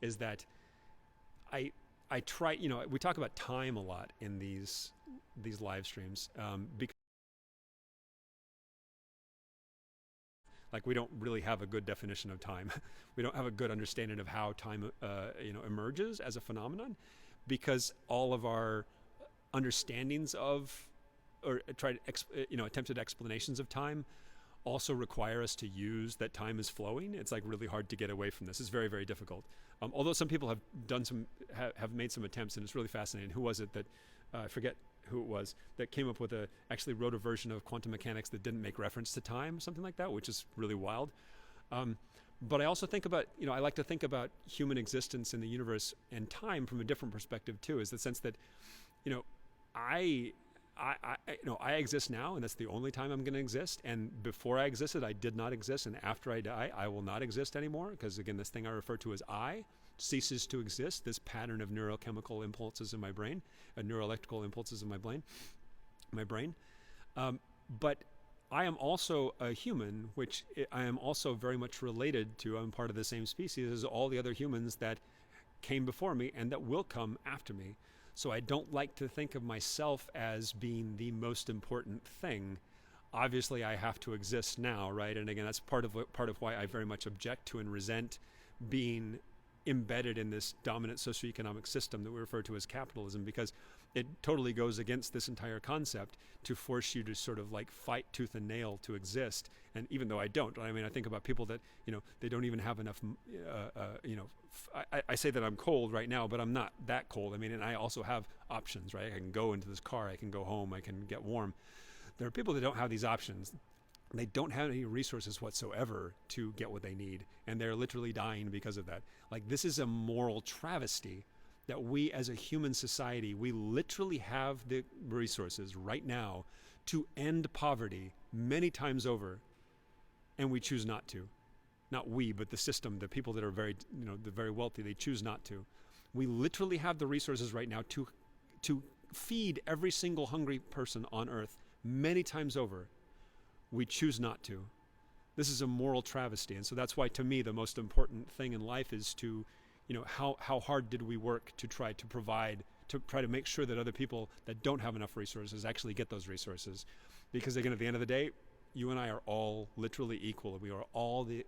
is that I I try, we talk about time a lot in these live streams, because like we don't really have a good definition of time. We don't have a good understanding of how time emerges as a phenomenon, because all of our understandings of or attempted explanations of time also require us to use that time is flowing. It's like really hard to get away from this. It's very, very difficult. Although some people have done have made some attempts, and it's really fascinating. Who was it that I forget who it was that came up with actually wrote a version of quantum mechanics that didn't make reference to time, something like that, which is really wild. But I also think about, I like to think about human existence in the universe and time from a different perspective too, is the sense that, you know, I I exist now, and that's the only time I'm going to exist. And before I existed, I did not exist. And after I die, I will not exist anymore. Because again, this thing I refer to as I ceases to exist. This pattern of neurochemical impulses in my brain, neuroelectrical impulses in my brain. But I am also a human, which I am also very much related to. I'm part of the same species as all the other humans that came before me and that will come after me. So I don't like to think of myself as being the most important thing. Obviously, I have to exist now, right? And again, that's part of why I very much object to and resent being embedded in this dominant socioeconomic system that we refer to as capitalism, because it totally goes against this entire concept to force you to sort of like fight tooth and nail to exist. And even though I don't, I mean, I think about people that, they don't even have enough, I say that I'm cold right now, but I'm not that cold. I mean, and I also have options, right? I can go into this car, I can go home, I can get warm. There are people that don't have these options. They don't have any resources whatsoever to get what they need, and they're literally dying because of that. Like, this is a moral travesty that we as a human society, we literally have the resources right now to end poverty many times over, and we choose not to. Not we, but the system, the people that are very, the very wealthy, they choose not to. We literally have the resources right now to feed every single hungry person on earth many times over. We choose not to. This is a moral travesty. And so that's why, to me, the most important thing in life is to, how hard did we work to try to provide, to try to make sure that other people that don't have enough resources actually get those resources. Because again, at the end of the day, you and I are all literally equal. We are all the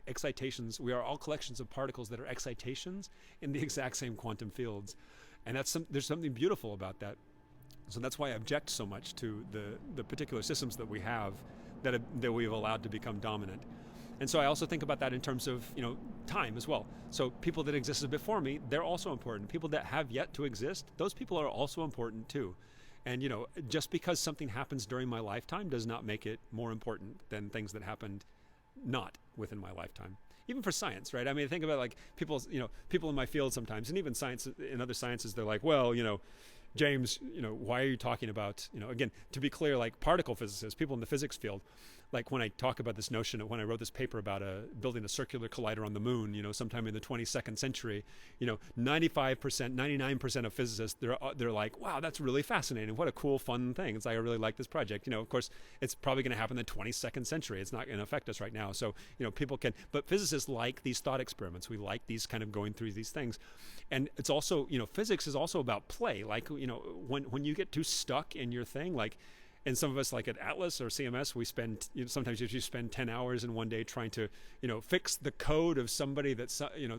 excitations. We are all collections of particles that are excitations in the exact same quantum fields. And there's something beautiful about that. So that's why I object so much to the particular systems that we have that we've allowed to become dominant. And so I also think about that in terms of, time as well. So people that existed before me, they're also important. People that have yet to exist, those people are also important too. And, just because something happens during my lifetime does not make it more important than things that happened not within my lifetime. Even for science, right? I mean, think about like people in my field sometimes, and even science in other sciences, they're like, well, James, why are you talking about, again, to be clear, like particle physicists, people in the physics field, like when I talk about this notion of when I wrote this paper about building a circular collider on the moon, sometime in the 22nd century, 95%, 99% of physicists, they're like, wow, that's really fascinating. What a cool, fun thing. It's like, I really like this project. Of course, it's probably going to happen in the 22nd century. It's not going to affect us right now. So, people can, but physicists like these thought experiments. We like these kind of going through these things. And it's also, physics is also about play. Like, when you get too stuck in your thing, like, and some of us, like at Atlas or CMS, we spend, sometimes you spend 10 hours in one day trying to, fix the code of somebody that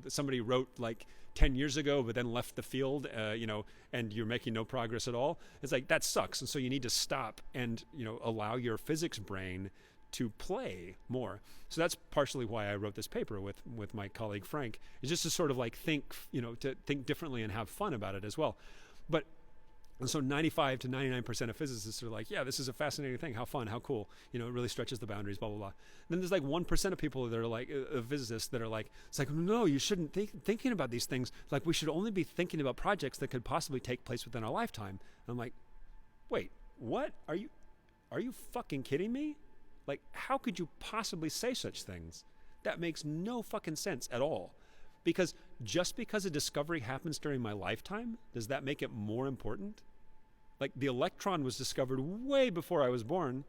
somebody wrote like 10 years ago, but then left the field, and you're making no progress at all. It's like, that sucks. And so you need to stop and, allow your physics brain to play more. So that's partially why I wrote this paper with my colleague Frank, is just to sort of like think, to think differently and have fun about it as well. But and so 95 to 99% of physicists are like, yeah, this is a fascinating thing. How fun, how cool. It really stretches the boundaries, blah, blah, blah. And then there's like 1% of people that are like, physicists that are like, it's like, no, you shouldn't thinking about these things. Like, we should only be thinking about projects that could possibly take place within our lifetime. And I'm like, wait, what? Are you fucking kidding me? Like, how could you possibly say such things? That makes no fucking sense at all. Because just because a discovery happens during my lifetime, does that make it more important? Like, the electron was discovered way before I was born.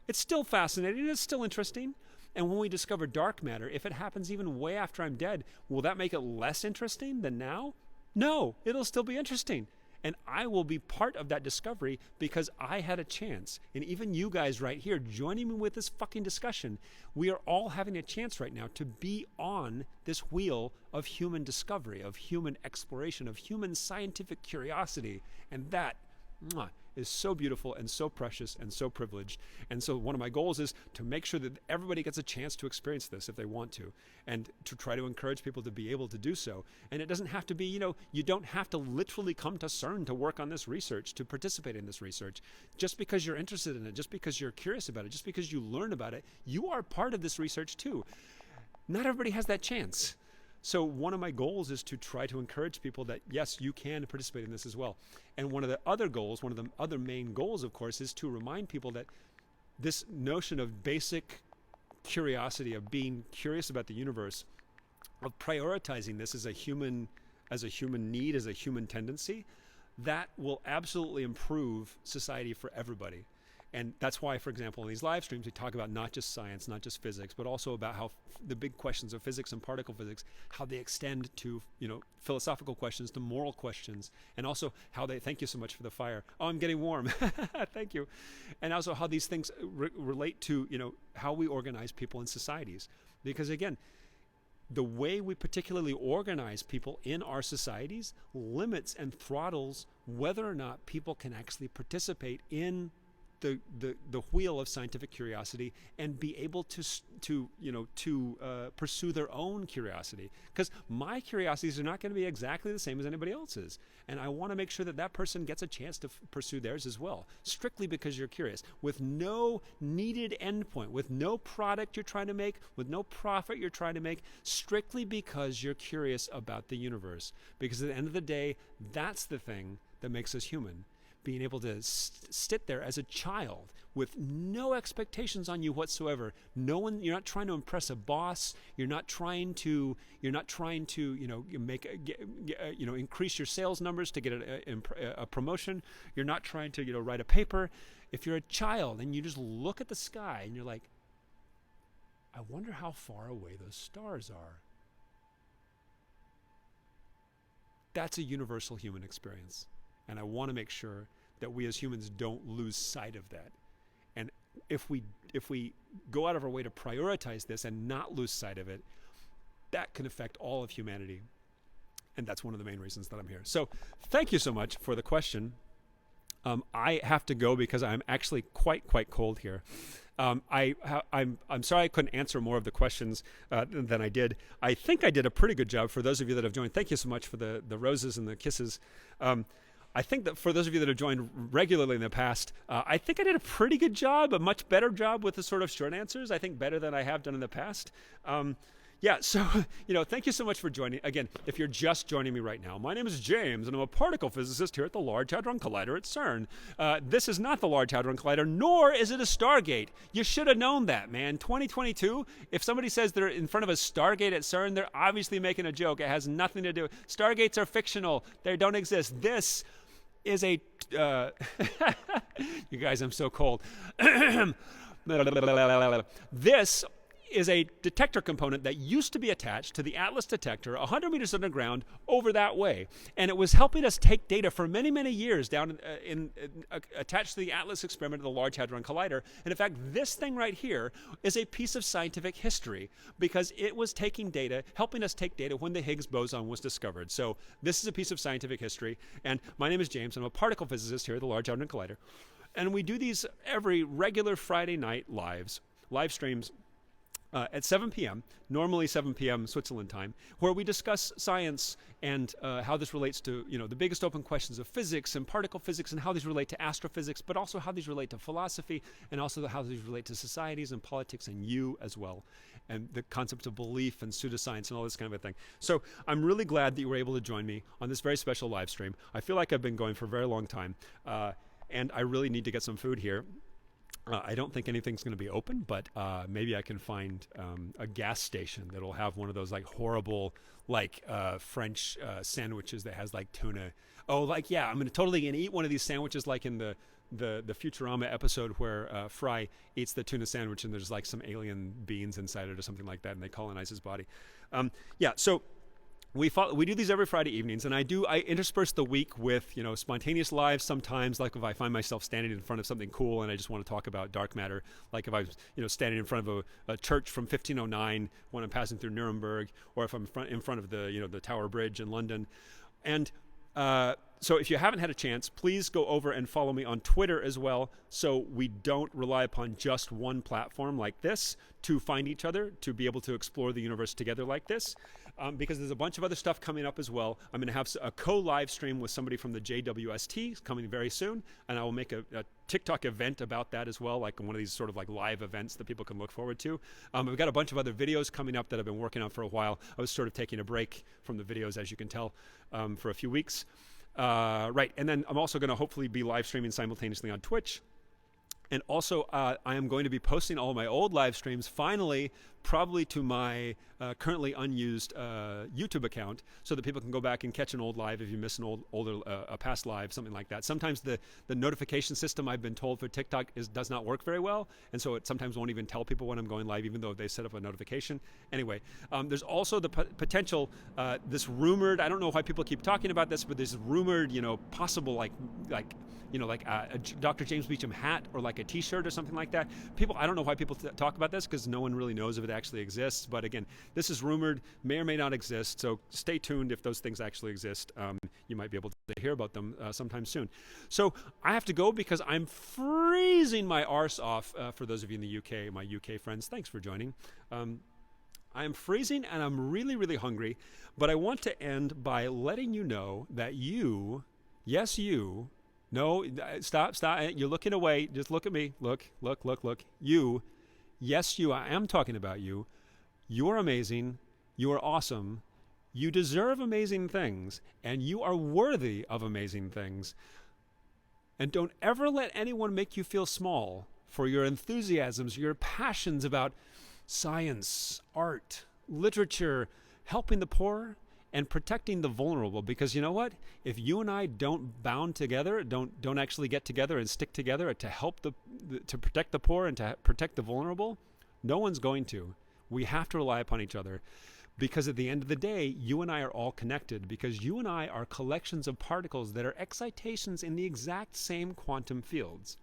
It's still fascinating. It's still interesting. And when we discover dark matter, if it happens even way after I'm dead, will that make it less interesting than now? No, it'll still be interesting. And I will be part of that discovery because I had a chance. And even you guys right here joining me with this fucking discussion, we are all having a chance right now to be on this wheel of human discovery, of human exploration, of human scientific curiosity. And that is so beautiful and so precious and so privileged. And so one of my goals is to make sure that everybody gets a chance to experience this if they want to, and to try to encourage people to be able to do so. And it doesn't have to be, you don't have to literally come to CERN to work on this research, to participate in this research. Just because you're interested in it, just because you're curious about it, just because you learn about it, you are part of this research too. Not everybody has that chance. So one of my goals is to try to encourage people that, yes, you can participate in this as well. And one of the other main goals, of course, is to remind people that this notion of basic curiosity, of being curious about the universe, of prioritizing this as a human need, as a human tendency, that will absolutely improve society for everybody. And that's why, for example, in these live streams, we talk about not just science, not just physics, but also about how the big questions of physics and particle physics, how they extend to, philosophical questions, to moral questions, and also how they, thank you so much for the fire. Oh, I'm getting warm. Thank you. And also how these things relate to, how we organize people in societies. Because again, the way we particularly organize people in our societies limits and throttles whether or not people can actually participate in the wheel of scientific curiosity and be able to pursue their own curiosity, because my curiosities are not going to be exactly the same as anybody else's, and I want to make sure that that person gets a chance to pursue theirs as well, strictly because you're curious, with no needed endpoint, with no product you're trying to make, with no profit you're trying to make, strictly because you're curious about the universe. Because at the end of the day, that's the thing that makes us human. Being able to sit there as a child with no expectations on you whatsoever. No one, you're not trying to impress a boss. You're not trying to increase your sales numbers to get a promotion. You're not trying to write a paper. If you're a child and you just look at the sky and you're like, I wonder how far away those stars are. That's a universal human experience. And I want to make sure that we as humans don't lose sight of that. And if we go out of our way to prioritize this and not lose sight of it, that can affect all of humanity. And that's one of the main reasons that I'm here. So thank you so much for the question. I have to go because I'm actually quite cold here. I'm sorry I couldn't answer more of the questions than I did. I think I did a pretty good job for those of you that have joined. Thank you so much for the roses and the kisses. I think that for those of you that have joined regularly in the past, I think I did a pretty good job, a much better job with the sort of short answers. I think better than I have done in the past. So, thank you so much for joining. Again, if you're just joining me right now, my name is James, and I'm a particle physicist here at the Large Hadron Collider at CERN. This is not the Large Hadron Collider, nor is it a Stargate. You should have known that, man. 2022, if somebody says they're in front of a Stargate at CERN, they're obviously making a joke. It has nothing to do. Stargates are fictional. They don't exist. This is a... you guys, I'm so cold. This is a detector component that used to be attached to the Atlas detector 100 meters underground over that way. And it was helping us take data for many, many years down attached to the Atlas experiment of the Large Hadron Collider. And in fact, this thing right here is a piece of scientific history because it was taking data, helping us take data when the Higgs boson was discovered. So this is a piece of scientific history. And my name is James. I'm a particle physicist here at the Large Hadron Collider. And we do these every regular Friday night live streams, at 7 p.m., normally 7 p.m. Switzerland time, where we discuss science and how this relates to, the biggest open questions of physics and particle physics and how these relate to astrophysics, but also how these relate to philosophy and also how these relate to societies and politics and you as well, and the concept of belief and pseudoscience and all this kind of a thing. So I'm really glad that you were able to join me on this very special live stream. I feel like I've been going for a very long time, and I really need to get some food here. I don't think anything's going to be open, but maybe I can find a gas station that'll have one of those horrible French sandwiches that has tuna. Oh, I'm totally going to eat one of these sandwiches in the the Futurama episode where Fry eats the tuna sandwich and there's like some alien beings inside it or something like that, and they colonize his body. Yeah, so we do these every Friday evenings, and I intersperse the week with spontaneous lives sometimes, like if I find myself standing in front of something cool and I just want to talk about dark matter, like if I was standing in front of a church from 1509 when I'm passing through Nuremberg, or if I'm in front of the Tower Bridge in London. And so if you haven't had a chance, please go over and follow me on Twitter as well, so we don't rely upon just one platform like this to find each other, to be able to explore the universe together like this, because there's a bunch of other stuff coming up as well. I'm going to have a co-live stream with somebody from the JWST coming very soon, and I will make a TikTok event about that as well, like one of these sort of like live events that people can look forward to. We've got a bunch of other videos coming up that I've been working on for a while. I was sort of taking a break from the videos, as you can tell, for a few weeks. Right, and then I'm also going to hopefully be live streaming simultaneously on Twitch. And also, I am going to be posting all my old live streams, finally, probably to my currently unused YouTube account, so that people can go back and catch an old live if you miss an a past live, something like that. Sometimes the notification system, I've been told, for TikTok does not work very well, and so it sometimes won't even tell people when I'm going live, even though they set up a notification. Anyway, there's also the potential, this rumored, I don't know why people keep talking about this, but this rumored, possible like a Dr. James Beacham hat, or like a t-shirt or something like that. I don't know why people talk about this, because no one really knows if it actually exists. But again, this is rumored, may or may not exist. So stay tuned if those things actually exist. You might be able to hear about them sometime soon. So I have to go because I'm freezing my arse off. For those of you in the UK, my UK friends, thanks for joining. I am freezing and I'm really, really hungry. But I want to end by letting you know that you, yes, you, no, stop. You're looking away. Just look at me. Look. You, yes, you, I am talking about you. You are amazing. You are awesome. You deserve amazing things. And you are worthy of amazing things. And don't ever let anyone make you feel small for your enthusiasms, your passions about science, art, literature, helping the poor, and protecting the vulnerable. Because you know what? If you and I don't bound together, don't actually get together and stick together to help to protect the poor and to protect the vulnerable, no one's going to. We have to rely upon each other, because at the end of the day, you and I are all connected, because you and I are collections of particles that are excitations in the exact same quantum fields.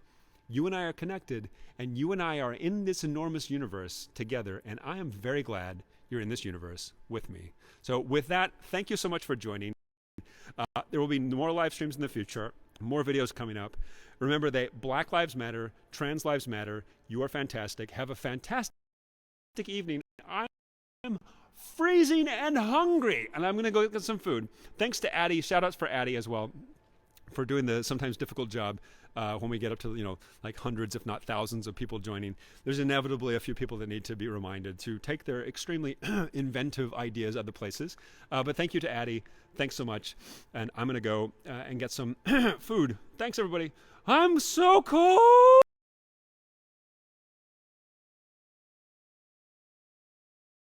You and I are connected, and you and I are in this enormous universe together, and I am very glad you're in this universe with me. So with that, thank you so much for joining. There will be more live streams in the future, more videos coming up. Remember that Black Lives Matter, Trans Lives Matter. You are fantastic. Have a fantastic evening. I am freezing and hungry, and I'm going to go get some food. Thanks to Addie. Shout-outs for Addie as well, for doing the sometimes difficult job when we get up to, like hundreds, if not thousands of people joining. There's inevitably a few people that need to be reminded to take their extremely inventive ideas other places. But thank you to Addie. Thanks so much. And I'm going to go and get some food. Thanks, everybody. I'm so cold.